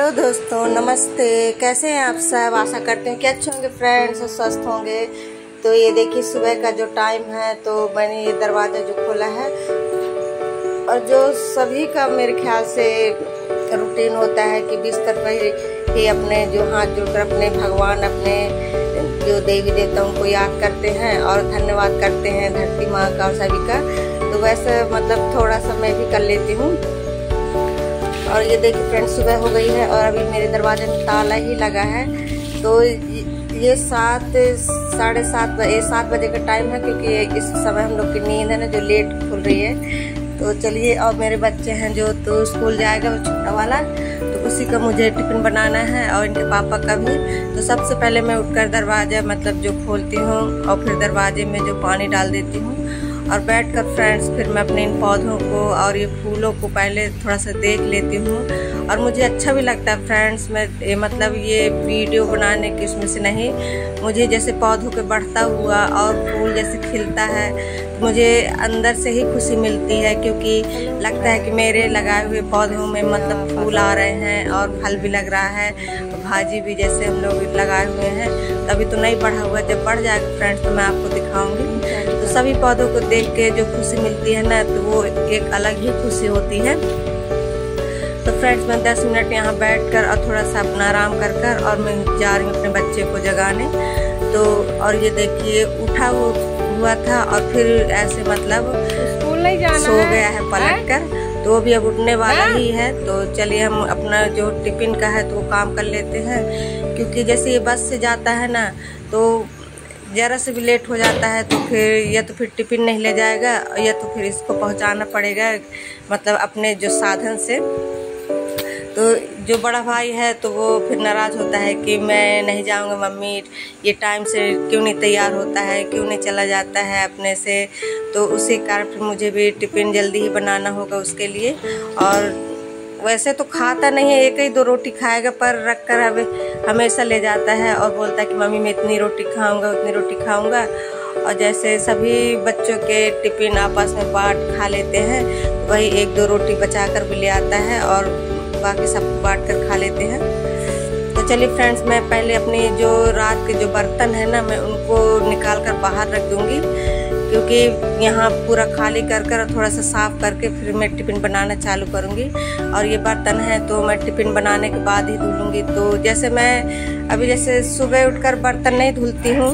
Hello दोस्तों, नमस्ते। कैसे हैं आप सब? आशा करते हैं कि अच्छे होंगे फ्रेंड्स और स्वस्थ होंगे। तो ये देखिए सुबह का जो टाइम है, तो मैंने ये दरवाज़ा जो खोला है और जो सभी का मेरे ख्याल से रूटीन होता है कि बिस्तर पर ही अपने जो हाथ जोड़कर अपने भगवान, अपने जो देवी देवताओं को याद करते हैं और धन्यवाद करते हैं धरती माँ का और सभी का। तो वैसे मतलब थोड़ा सा मैं भी कर लेती हूँ। और ये देखिए फ्रेंड्स, सुबह हो गई है और अभी मेरे दरवाजे में ताला ही लगा है। तो ये 7 बजे का टाइम है, क्योंकि इस समय हम लोग की नींद है ना जो लेट खुल रही है। तो चलिए, और मेरे बच्चे हैं जो तो स्कूल जाएगा, वो छोटा वाला, तो उसी का मुझे टिफिन बनाना है और इनके पापा का भी। तो सबसे पहले मैं उठकर दरवाजा मतलब जो खोलती हूँ और फिर दरवाजे में जो पानी डाल देती हूँ और बैठकर फ्रेंड्स फिर मैं अपने इन पौधों को और ये फूलों को पहले थोड़ा सा देख लेती हूँ। और मुझे अच्छा भी लगता है फ्रेंड्स, मैं मतलब ये वीडियो बनाने की उसमें से नहीं, मुझे जैसे पौधों के बढ़ता हुआ और फूल जैसे खिलता है तो मुझे अंदर से ही खुशी मिलती है, क्योंकि लगता है कि मेरे लगाए हुए पौधों में मतलब फूल आ रहे हैं और फल भी लग रहा है, भाजी भी जैसे हम लोग लगाए हुए हैं। अभी तो नहीं बढ़ा हुआ, जब बढ़ जाएगा फ्रेंड्स तो मैं आपको दिखाऊंगी। तो सभी पौधों को देख के जो खुशी मिलती है ना, तो वो एक अलग ही खुशी होती है। तो फ्रेंड्स मैं 10 मिनट यहाँ बैठकर और थोड़ा सा अपना आराम कर और मैं जा रही हूँ अपने बच्चे को जगाने। तो और ये देखिए उठा हुआ था और फिर ऐसे मतलब स्कूल नहीं जाना सो गया है पलट कर, तो वो भी अब उठने वाला ही है। तो चलिए हम अपना जो टिफिन का है तो वो काम कर लेते हैं, क्योंकि जैसे ये बस से जाता है ना तो ज़रा से भी लेट हो जाता है तो फिर या तो फिर टिफिन नहीं ले जाएगा या तो फिर इसको पहुंचाना पड़ेगा मतलब अपने जो साधन से। तो जो बड़ा भाई है तो वो फिर नाराज़ होता है कि मैं नहीं जाऊंगा मम्मी, ये टाइम से क्यों नहीं तैयार होता है, क्यों नहीं चला जाता है अपने से। तो उसी कारण फिर मुझे भी टिफ़िन जल्दी ही बनाना होगा उसके लिए। और वैसे तो खाता नहीं है, 1 ही 2 रोटी खाएगा, पर रख कर हमेशा ले जाता है और बोलता है कि मम्मी मैं इतनी रोटी खाऊंगा, उतनी रोटी खाऊंगा। और जैसे सभी बच्चों के टिफ़िन आपस में बांट खा लेते हैं, वही 1-2 रोटी बचा कर भी ले आता है और बाकी सब बांट कर खा लेते हैं। तो चलिए फ्रेंड्स, मैं पहले अपनी जो रात के जो बर्तन है ना मैं उनको निकाल कर बाहर रख दूंगी, क्योंकि यहाँ पूरा खाली कर थोड़ा सा साफ़ करके फिर मैं टिफ़िन बनाना चालू करूँगी। और ये बर्तन है तो मैं टिफ़िन बनाने के बाद ही धुलूँगी। तो जैसे मैं अभी जैसे सुबह उठकर बर्तन नहीं धुलती हूँ,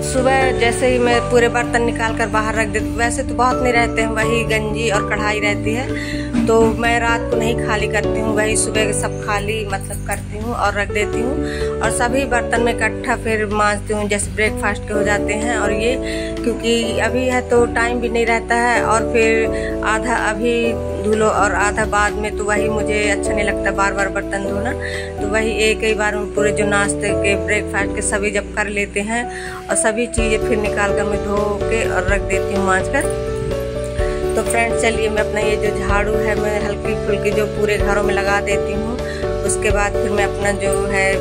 सुबह जैसे ही मैं पूरे बर्तन निकाल कर बाहर रख देती हूँ, वैसे तो बहुत नहीं रहते हैं, वही गंजी और कढ़ाई रहती है, तो मैं रात को नहीं खाली करती हूँ, वही सुबह सब खाली मतलब करती हूँ और रख देती हूँ। और सभी बर्तन में इकट्ठा फिर मांजती हूँ, जैसे ब्रेकफास्ट के हो जाते हैं। और ये क्योंकि अभी है तो टाइम भी नहीं रहता है, और फिर आधा अभी धुलो और आधा बाद में, तो वही मुझे अच्छा नहीं लगता बार बार बर्तन धोना। तो वही एक ही बार में पूरे जो नाश्ते के ब्रेकफास्ट के सभी जब कर लेते हैं और सभी चीज़ें फिर निकाल कर मैं धो के और रख देती हूँ मांज कर। तो फ्रेंड्स चलिए, मैं अपना ये जो झाड़ू है मैं हल्की फुल्की जो पूरे घरों में लगा देती हूँ। उसके बाद फिर मैं अपना जो है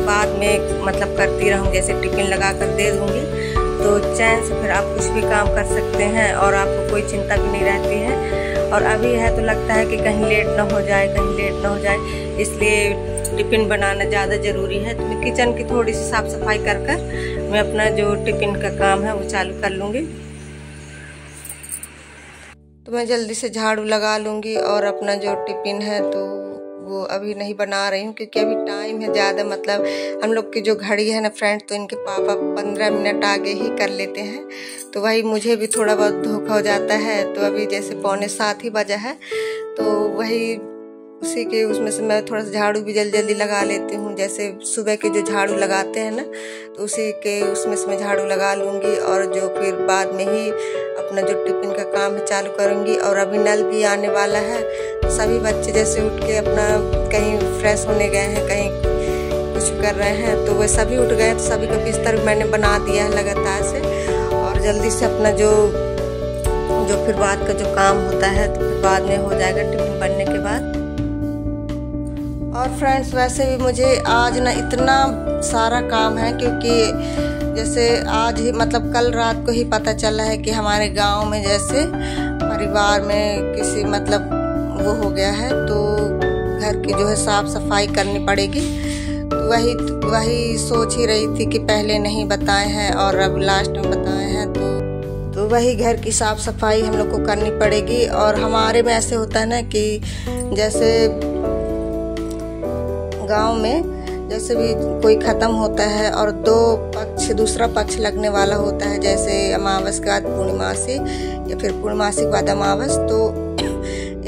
बाद में मतलब करती रहूँ, जैसे टिफिन लगा कर दे दूँगी, तो चैन से फिर आप कुछ भी काम कर सकते हैं और आपको कोई चिंता भी नहीं रहती है। और अभी है तो लगता है कि कहीं लेट ना हो जाए, कहीं लेट ना हो जाए, इसलिए टिफ़िन बनाना ज़्यादा ज़रूरी है। तो मैं किचन की थोड़ी सी साफ़ सफाई कर मैं अपना जो टिफ़िन का काम है वो चालू कर लूँगी। तो मैं जल्दी से झाड़ू लगा लूँगी और अपना जो टिफ़िन है तो वो अभी नहीं बना रही हूँ, क्योंकि अभी टाइम है ज़्यादा, मतलब हम लोग की जो घड़ी है ना फ्रेंड, तो इनके पापा 15 मिनट आगे ही कर लेते हैं। तो वही मुझे भी थोड़ा बहुत धोखा हो जाता है। तो अभी जैसे 6:45 ही बजा है, तो वही उसी के उसमें से मैं थोड़ा सा झाड़ू भी जल्दी लगा लेती हूँ। जैसे सुबह के जो झाड़ू लगाते हैं ना, तो उसी के उसमें से मैं झाड़ू लगा लूँगी और जो फिर बाद में ही अपना जो टिफ़िन का काम है चालू करूँगी। और अभी नल भी आने वाला है, तो सभी बच्चे जैसे उठ के अपना कहीं फ्रेश होने गए हैं, कहीं कुछ कर रहे हैं, तो वे सभी उठ गए। तो सभी का बिस्तर मैंने बना दिया है लगातार से, और जल्दी से अपना जो फिर बाद का जो काम होता है तो फिर बाद में हो जाएगा टिफ़िन बनने के बाद। और फ्रेंड्स वैसे भी मुझे आज ना इतना सारा काम है, क्योंकि जैसे आज ही मतलब कल रात को ही पता चला है कि हमारे गांव में जैसे परिवार में किसी मतलब वो हो गया है, तो घर की जो है साफ सफाई करनी पड़ेगी। तो वही सोच ही रही थी कि पहले नहीं बताए हैं और अब लास्ट में बताए हैं, तो वही घर की साफ सफाई हम लोग को करनी पड़ेगी। और हमारे में ऐसे होता है ना कि जैसे गांव में जैसे भी कोई ख़त्म होता है और दूसरा पक्ष लगने वाला होता है, जैसे अमावस के बाद पूर्णिमासी या फिर पूर्णिमासी के बाद अमावस, तो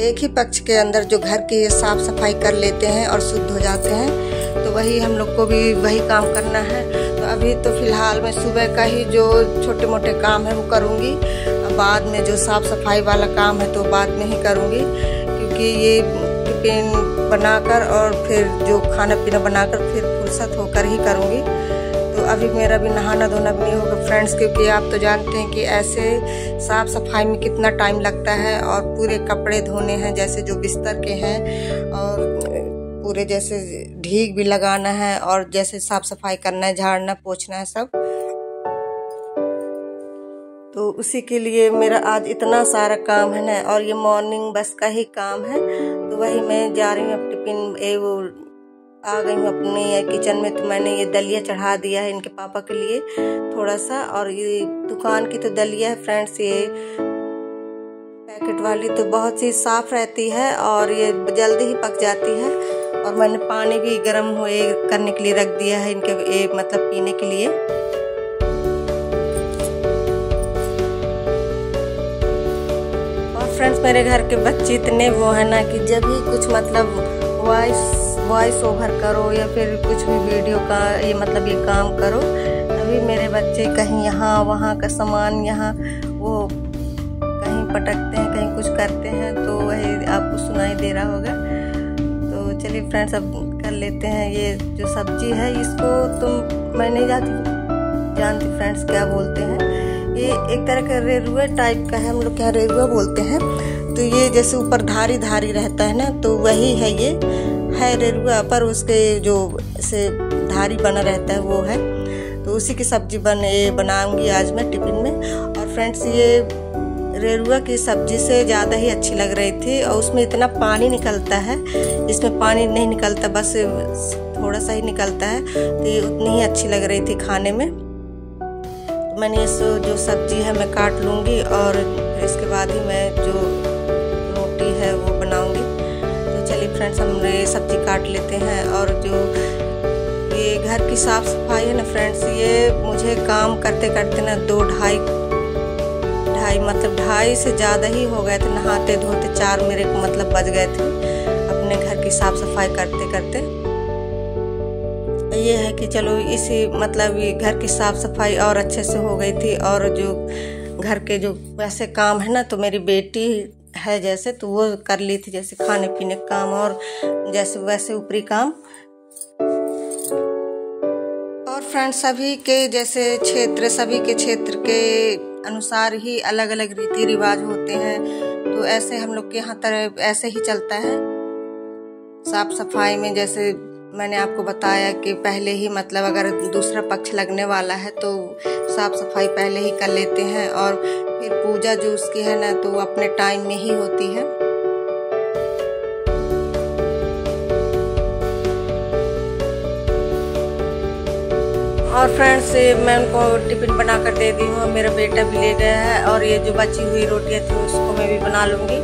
एक ही पक्ष के अंदर जो घर की साफ सफाई कर लेते हैं और शुद्ध हो जाते हैं। तो वही हम लोग को भी वही काम करना है। तो अभी तो फिलहाल मैं सुबह का ही जो छोटे मोटे काम है वो करूँगी, बाद में जो साफ सफाई वाला काम है तो बाद में ही करूँगी, क्योंकि ये टिफिन बनाकर और फिर जो खाना पीना बनाकर फिर फुर्सत होकर ही करूँगी। तो अभी मेरा भी नहाना धोना भी नहीं होगा फ्रेंड्स, क्योंकि आप तो जानते हैं कि ऐसे साफ सफाई में कितना टाइम लगता है। और पूरे कपड़े धोने हैं जैसे जो बिस्तर के हैं, और पूरे जैसे ढीक भी लगाना है, और जैसे साफ सफाई करना है, झाड़ना पोंछना है सब। तो उसी के लिए मेरा आज इतना सारा काम है ना, और ये मॉर्निंग बस का ही काम है। तो वही मैं जा रही हूँ अब टिफिन वो आ गई हूँ अपने किचन में। तो मैंने ये दलिया चढ़ा दिया है इनके पापा के लिए थोड़ा सा, और ये दुकान की तो दलिया है फ्रेंड्स, ये पैकेट वाली तो बहुत ही साफ रहती है और ये जल्दी ही पक जाती है। और मैंने पानी भी गर्म हुए करने के लिए रख दिया है इनके मतलब पीने के लिए। और फ्रेंड्स मेरे घर के बच्चे इतने वो है ना कि जब भी कुछ मतलब वॉइस ओवर करो या फिर कुछ भी वीडियो का ये मतलब ये काम करो, तभी मेरे बच्चे कहीं यहाँ वहाँ का सामान यहाँ वो कहीं पटकते हैं, कहीं कुछ करते हैं, तो वही आपको सुनाई दे रहा होगा। तो चलिए फ्रेंड्स अब कर लेते हैं। ये जो सब्जी है इसको मैं नहीं जानती फ्रेंड्स क्या बोलते हैं। ये एक तरह का रेरुआ टाइप का है, हम लोग क्या रेरुआ बोलते हैं। तो ये जैसे ऊपर धारी धारी रहता है ना, तो वही है, ये है रेरुआ, पर उसके जो से धारी बना रहता है वो है। तो उसी की सब्जी बनाऊंगी आज मैं टिफिन में। और फ्रेंड्स ये रेरुआ की सब्जी से ज़्यादा ही अच्छी लग रही थी, और उसमें इतना पानी निकलता है, इसमें पानी नहीं निकलता, बस थोड़ा सा ही निकलता है। तो ये उतनी ही अच्छी लग रही थी खाने में। तो मैंने इस जो सब्जी है मैं काट लूँगी, और इसके बाद ही मैं जो रोटी है वो बनाऊँगी। तो चलिए फ्रेंड्स हम ये सब्जी काट लेते हैं। और जो ये घर की साफ़ सफाई है ना फ्रेंड्स, ये मुझे काम करते करते ना 2-2.5 से ज़्यादा ही हो गए थे, नहाते धोते 4 मेरे को मतलब बज गए थे अपने घर की साफ़ सफाई करते करते। ये है कि चलो इसी मतलब घर की साफ़ सफाई और अच्छे से हो गई थी। और जो घर के जो वैसे काम है ना, तो मेरी बेटी है जैसे, तो वो कर ली थी जैसे खाने पीने का काम और जैसे वैसे ऊपरी काम। और फ्रेंड्स सभी के क्षेत्र के अनुसार ही अलग अलग रीति रिवाज होते हैं। तो ऐसे हम लोग के यहाँ तरह ऐसे ही चलता है साफ सफाई में। जैसे मैंने आपको बताया कि पहले ही मतलब अगर दूसरा पक्ष लगने वाला है तो साफ सफाई पहले ही कर लेते हैं, और फिर पूजा जो उसकी है ना तो अपने टाइम में ही होती है। और फ्रेंड्स मैं उनको टिफिन बनाकर दे दी हूँ, मेरा बेटा भी ले गया है। और ये जो बची हुई रोटियाँ थी उसको मैं भी बना लूँगी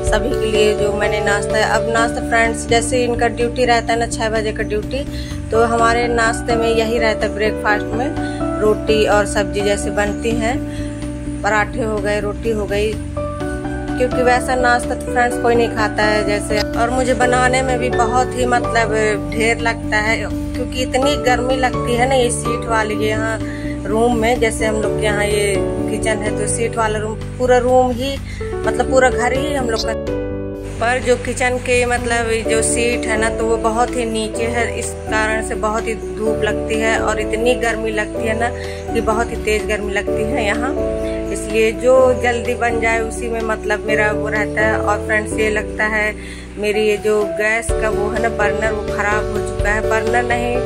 सभी के लिए जो मैंने नाश्ता है। अब नाश्ता फ्रेंड्स जैसे इनका ड्यूटी रहता है ना 6 बजे का ड्यूटी, तो हमारे नाश्ते में यही रहता है ब्रेकफास्ट में रोटी और सब्जी जैसे बनती हैं, पराठे हो गए, रोटी हो गई, क्योंकि वैसा नाश्ता तो फ्रेंड्स कोई नहीं खाता है जैसे। और मुझे बनाने में भी बहुत ही मतलब ढेर लगता है, क्योंकि इतनी गर्मी लगती है ना ये सीट वाली यहाँ रूम में। जैसे हम लोग के यहाँ ये किचन है तो सीट वाला रूम, पूरा रूम ही मतलब पूरा घर ही हम लोग का, पर जो किचन के मतलब जो सीट है ना तो वो बहुत ही नीचे है, इस कारण से बहुत ही धूप लगती है और इतनी गर्मी लगती है ना कि बहुत ही तेज गर्मी लगती है यहाँ। इसलिए जो जल्दी बन जाए उसी में मतलब मेरा वो रहता है। और फ्रेंड्स ये लगता है मेरी ये जो गैस का वो है ना बर्नर, वो खराब हो चुका है। बर्नर नहीं,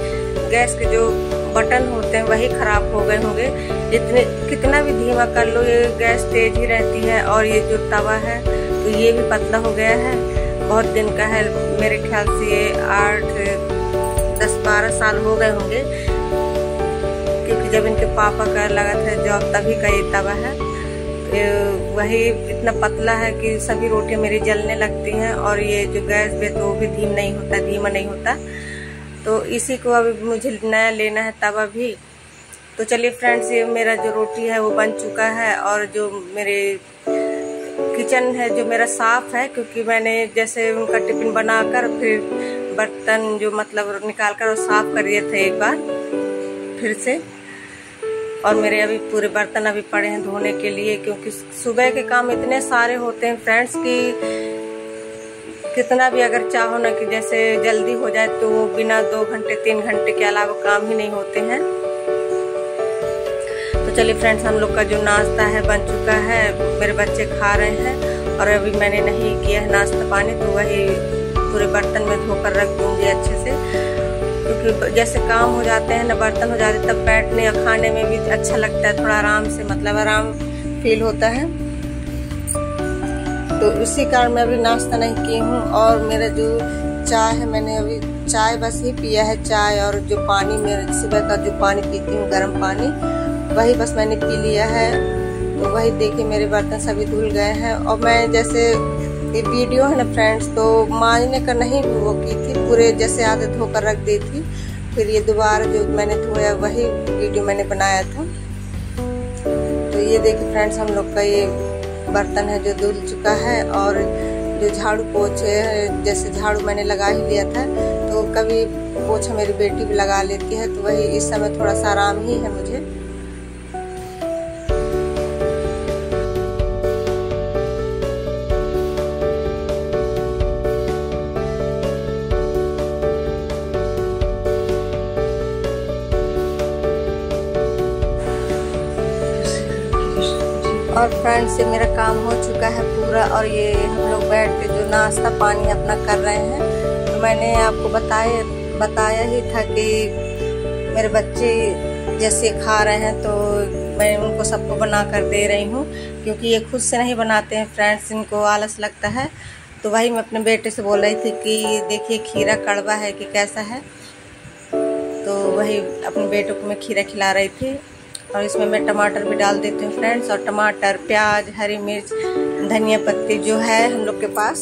गैस के जो बटन होते हैं वही खराब हो गए होंगे। इतने कितना भी धीमा कर लो ये गैस तेज ही रहती है। और ये जो तवा है तो ये भी पतला हो गया है, बहुत दिन का है, मेरे ख्याल से ये 8-10-12 साल हो गए होंगे, क्योंकि जब इनके पापा का लगा था जॉब तभी का ये तवा है। वही इतना पतला है कि सभी रोटियां मेरी जलने लगती हैं। और ये जो गैस पे तो वो भी धीमा नहीं होता। तो इसी को अभी मुझे नया लेना है तवा भी। तो चलिए फ्रेंड्स, ये मेरा जो रोटी है वो बन चुका है। और जो मेरे किचन है जो मेरा साफ है, क्योंकि मैंने जैसे उनका टिफिन बनाकर फिर बर्तन जो मतलब निकाल कर वो साफ कर दिए थे एक बार फिर से। और मेरे अभी पूरे बर्तन अभी पड़े हैं धोने के लिए, क्योंकि सुबह के काम इतने सारे होते हैं फ्रेंड्स कि कितना भी अगर चाहो ना कि जैसे जल्दी हो जाए तो वो बिना 2 घंटे 3 घंटे के अलावा काम ही नहीं होते हैं। तो चलिए फ्रेंड्स, हम लोग का जो नाश्ता है बन चुका है, मेरे बच्चे खा रहे हैं। और अभी मैंने नहीं किया है नाश्ता पानी, तो वही पूरे बर्तन में धोकर रख दूंगी अच्छे से, क्योंकि जैसे काम हो जाते हैं ना, बर्तन हो जाते हैं, तब बैठने या खाने में भी अच्छा लगता है, थोड़ा आराम से मतलब आराम फील होता है। तो इसी कारण मैं अभी नाश्ता नहीं की हूँ। और मेरा जो चाय है, मैंने अभी चाय बस ही पिया है, चाय और जो पानी मेरे सुबह का जो पानी पीती हूँ गर्म पानी, वही बस मैंने पी लिया है। तो वही देखिए मेरे बर्तन सभी धुल गए हैं। और मैं जैसे ये वीडियो है ना फ्रेंड्स, तो मांजने का नहीं वो की थी, पूरे जैसे आधे धोकर रख दी थी, फिर ये दोबारा जो मैंने धोया वही वीडियो मैंने बनाया था। तो ये देखिए फ्रेंड्स, हम लोग का ये बर्तन है जो धुल चुका है। और जो झाड़ू पोछे जैसे झाड़ू मैंने लगा ही लिया था, तो कभी पोछा मेरी बेटी भी लगा लेती है, तो वही इस समय थोड़ा सा आराम ही है मुझे। और फ्रेंड्स, ये मेरा काम हो चुका है पूरा। और ये हम लोग बैठ के जो नाश्ता पानी अपना कर रहे हैं, तो मैंने आपको बताया ही था कि मेरे बच्चे जैसे खा रहे हैं तो मैं उनको सबको बना कर दे रही हूँ, क्योंकि ये खुद से नहीं बनाते हैं फ्रेंड्स, इनको आलस लगता है। तो वही मैं अपने बेटे से बोल रही थी कि देखिए खीरा कड़वा है कि कैसा है, तो वही अपने बेटे को मैं खीरा खिला रही थी। और इसमें मैं टमाटर भी डाल देती हूँ फ्रेंड्स, और टमाटर, प्याज, हरी मिर्च, धनिया पत्ती जो है हम लोग के पास,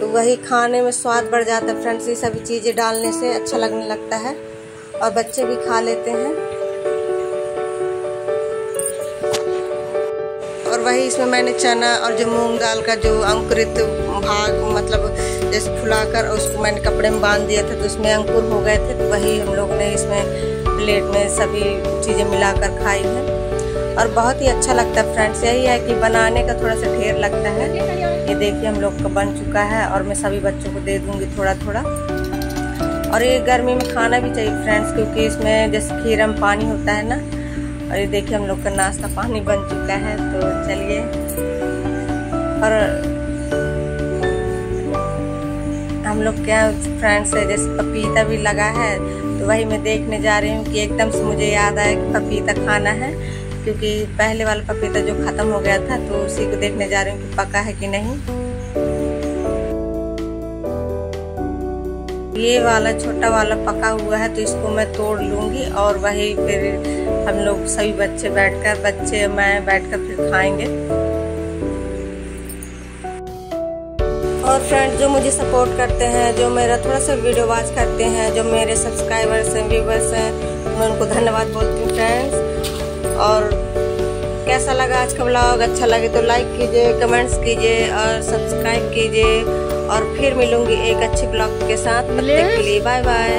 तो वही खाने में स्वाद बढ़ जाता है फ्रेंड्स। ये सभी चीज़ें डालने से अच्छा लगने लगता है और बच्चे भी खा लेते हैं। और वही इसमें मैंने चना और जो मूंग दाल का जो अंकुरित भाग मतलब जैसे फुलाकर उसको मैंने कपड़े में बांध दिया था, तो उसमें अंकुर हो गए थे, तो वही हम लोग ने इसमें प्लेट में सभी चीज़ें मिलाकर खाई है। और बहुत ही अच्छा लगता है फ्रेंड्स। यही है कि बनाने का थोड़ा सा ढेर लगता है। ये देखिए हम लोग का बन चुका है और मैं सभी बच्चों को दे दूँगी थोड़ा थोड़ा। और ये गर्मी में खाना भी चाहिए फ्रेंड्स, क्योंकि इसमें जैसे खीरा में पानी होता है ना। और ये देखिए हम लोग का नाश्ता पानी बन चुका है। तो चलिए, और हम लोग क्या फ्रेंड्स है जैसे पपीता भी लगा है, तो वही मैं देखने जा रही हूँ कि एकदम से मुझे याद आया कि पपीता खाना है, क्योंकि पहले वाला पपीता जो ख़त्म हो गया था, तो उसी को देखने जा रही हूँ कि पका है कि नहीं। ये वाला छोटा वाला पका हुआ है, तो इसको मैं तोड़ लूँगी और वही फिर हम लोग सभी बच्चे मैं बैठकर फिर खाएंगे। और फ्रेंड्स, जो मुझे सपोर्ट करते हैं, जो मेरा थोड़ा सा वीडियो वॉच करते हैं, जो मेरे सब्सक्राइबर्स हैं, व्यूवर्स हैं, मैं उनको धन्यवाद बोलती हूँ फ्रेंड्स। और कैसा लगा आज का ब्लॉग? अच्छा लगे तो लाइक कीजिए, कमेंट्स कीजिए और सब्सक्राइब कीजिए। और फिर मिलूंगी एक अच्छे ब्लॉग के साथ। तब तक के लिए बाय बाय।